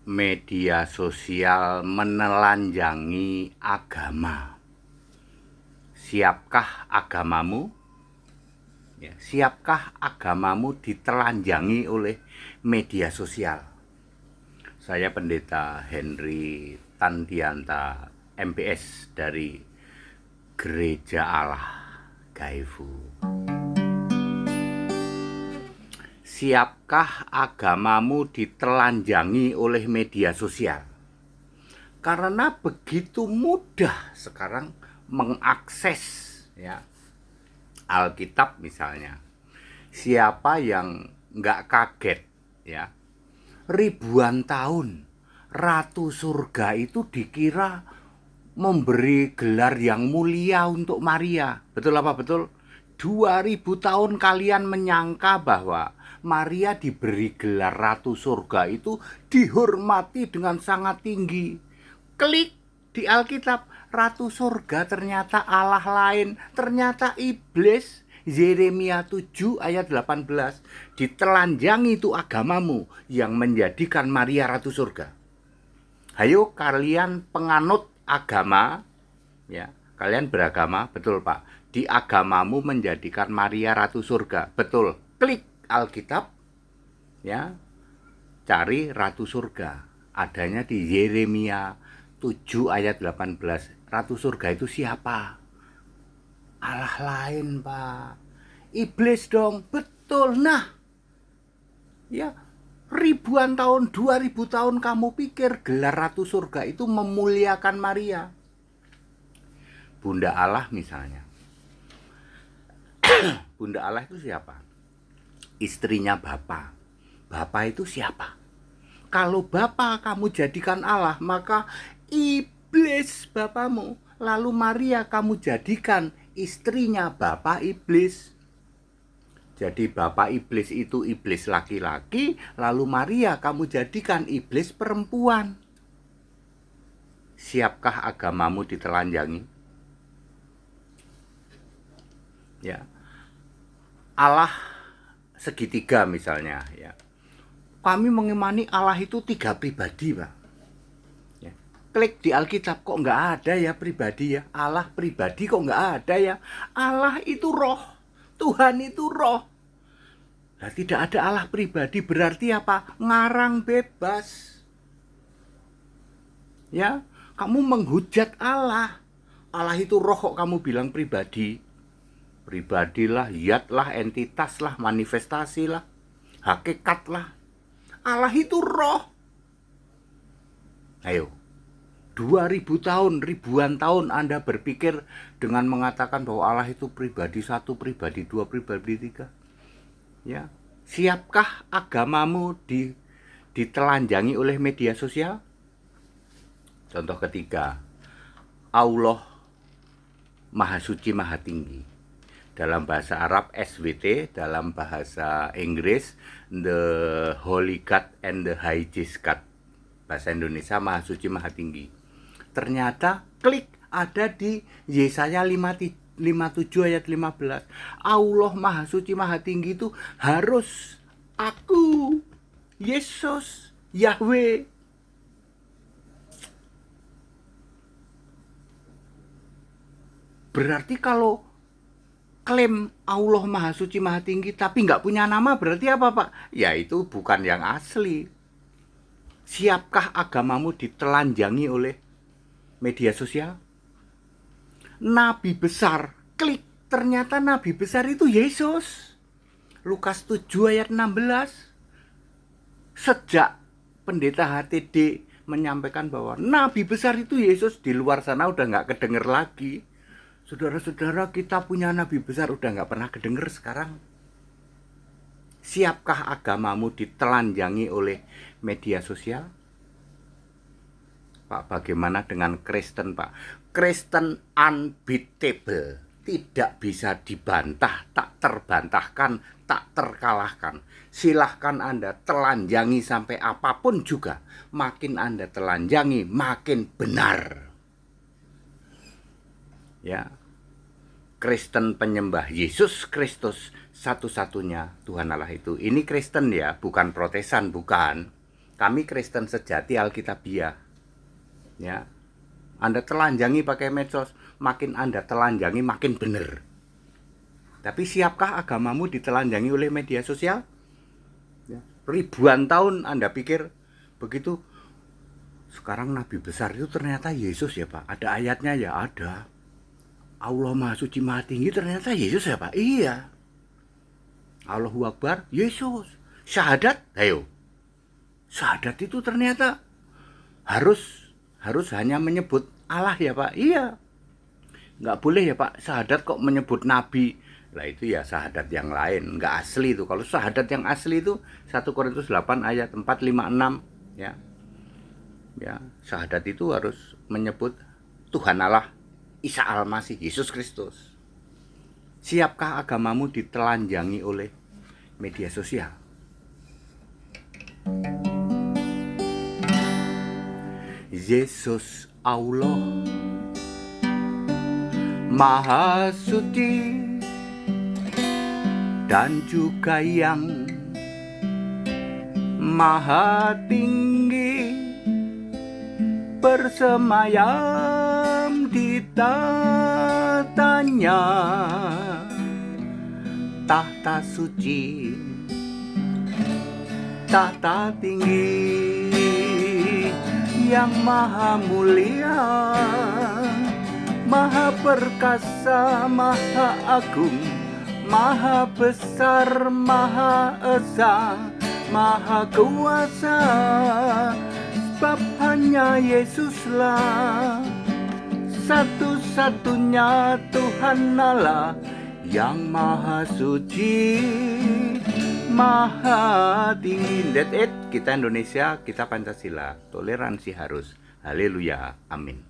Media sosial menelanjangi agama. Siapkah agamamu? Ya, siapkah agamamu ditelanjangi oleh media sosial? Saya Pendeta Henry Tandianta, MPS dari Gereja Allah Gaifu. Siapkah agamamu ditelanjangi oleh media sosial? Karena begitu mudah sekarang mengakses ya Alkitab misalnya. Siapa yang nggak kaget ya, ribuan tahun Ratu Surga itu dikira memberi gelar yang mulia untuk Maria. Betul apa betul? 2000 tahun kalian menyangka bahwa Maria diberi gelar Ratu Surga itu dihormati dengan sangat tinggi. Klik di Alkitab, Ratu Surga ternyata Allah lain, ternyata iblis. Yeremia 7 ayat 18, ditelanjangi itu agamamu yang menjadikan Maria Ratu Surga. Hayo kalian penganut agama, ya, kalian beragama, betul Pak. Di agamamu menjadikan Maria Ratu Surga, betul. Klik Alkitab, ya, cari Ratu Surga. Adanya di Yeremia 7 ayat 18. Ratu Surga itu siapa? Allah lain, Pak. Iblis dong, betul. Nah, ya, ribuan tahun, 2000 tahun kamu pikir gelar Ratu Surga itu memuliakan Maria. Bunda Allah misalnya. Bunda Allah itu siapa? Istrinya Bapa. Bapa itu siapa? Kalau Bapa kamu jadikan Allah, maka iblis bapamu. Lalu Maria kamu jadikan istrinya Bapa iblis. Jadi Bapa iblis itu iblis laki-laki, lalu Maria kamu jadikan iblis perempuan. Siapkah agamamu ditelanjangi? Ya. Allah segitiga misalnya, ya. Kami mengimani Allah itu 3 pribadi, Pak. Ya. Klik di Alkitab, kok nggak ada ya pribadi ya? Allah pribadi kok nggak ada ya? Allah itu roh, Tuhan itu roh. Nah, tidak ada Allah pribadi berarti apa? Ngarang bebas. Ya, kamu menghujat Allah. Allah itu roh kok kamu bilang pribadi? Pribadilah, zat-lah, entitas-lah, manifestasi-lah, hakikat-lah. Allah itu roh. Ayo, 2000 tahun, ribuan tahun Anda berpikir dengan mengatakan bahwa Allah itu pribadi 1, pribadi 2, pribadi 3. Ya, siapkah agamamu ditelanjangi oleh media sosial? Contoh ketiga, Allah Maha Suci Maha Tinggi. Dalam bahasa Arab SWT, dalam bahasa Inggris The Holy God and the Highest God. Bahasa Indonesia Maha Suci Maha Tinggi. Ternyata klik ada di Yesaya 57 ayat 15. Allah Maha Suci Maha Tinggi itu harus aku, Yesus, Yahweh. Berarti kalau klaim Allah Maha Suci Maha Tinggi tapi nggak punya nama berarti apa, Pak? Ya itu bukan yang asli. Siapkah agamamu ditelanjangi oleh media sosial? Nabi besar, klik, ternyata nabi besar itu Yesus. Lukas 7 ayat 16. Sejak pendeta HTD menyampaikan bahwa nabi besar itu Yesus, di luar sana udah nggak kedenger lagi. Saudara-saudara, kita punya nabi besar udah nggak pernah kedenger sekarang. Siapkah agamamu ditelanjangi oleh media sosial? Pak, bagaimana dengan Kristen, Pak? Kristen unbeatable, tidak bisa dibantah, tak terbantahkan, tak terkalahkan. Silahkan Anda telanjangi sampai apapun juga. Makin Anda telanjangi, makin benar. Ya, Kristen penyembah Yesus Kristus satu-satunya Tuhan Allah itu. Ini Kristen ya, bukan Protesan, bukan. Kami Kristen sejati Alkitabiah. Ya. Anda telanjangi pakai medsos, makin Anda telanjangi makin benar. Tapi siapkah agamamu ditelanjangi oleh media sosial? Ya. Ribuan tahun Anda pikir begitu. Sekarang Nabi besar itu ternyata Yesus ya Pak. Ada ayatnya ya, ada. Allah Maha Suci Maha Tinggi ternyata Yesus ya Pak. Iya. Allahu Akbar, Yesus. Syahadat, ayo. Syahadat itu ternyata harus hanya menyebut Allah ya Pak. Iya. Nggak boleh ya Pak, syahadat kok menyebut Nabi. Lah itu ya syahadat yang lain, nggak asli itu. Kalau syahadat yang asli itu 1 Korintus 8 ayat 4, 5, 6 ya. Ya, syahadat itu harus menyebut Tuhan Allah, Isa Al-Masih, Yesus Kristus. Siapkah agamamu ditelanjangi oleh media sosial? Yesus Allah Maha Suci dan juga yang Maha Tinggi bersemayam di tatanya, tahta suci, tahta tinggi, yang maha mulia, maha perkasa, maha agung, maha besar, maha esa, maha kuasa. Sebab hanya Yesuslah satu-satunya Tuhan Allah yang maha suci, maha tinggi. That's it. Kita Indonesia, kita Pancasila. Toleransi harus. Haleluya. Amin.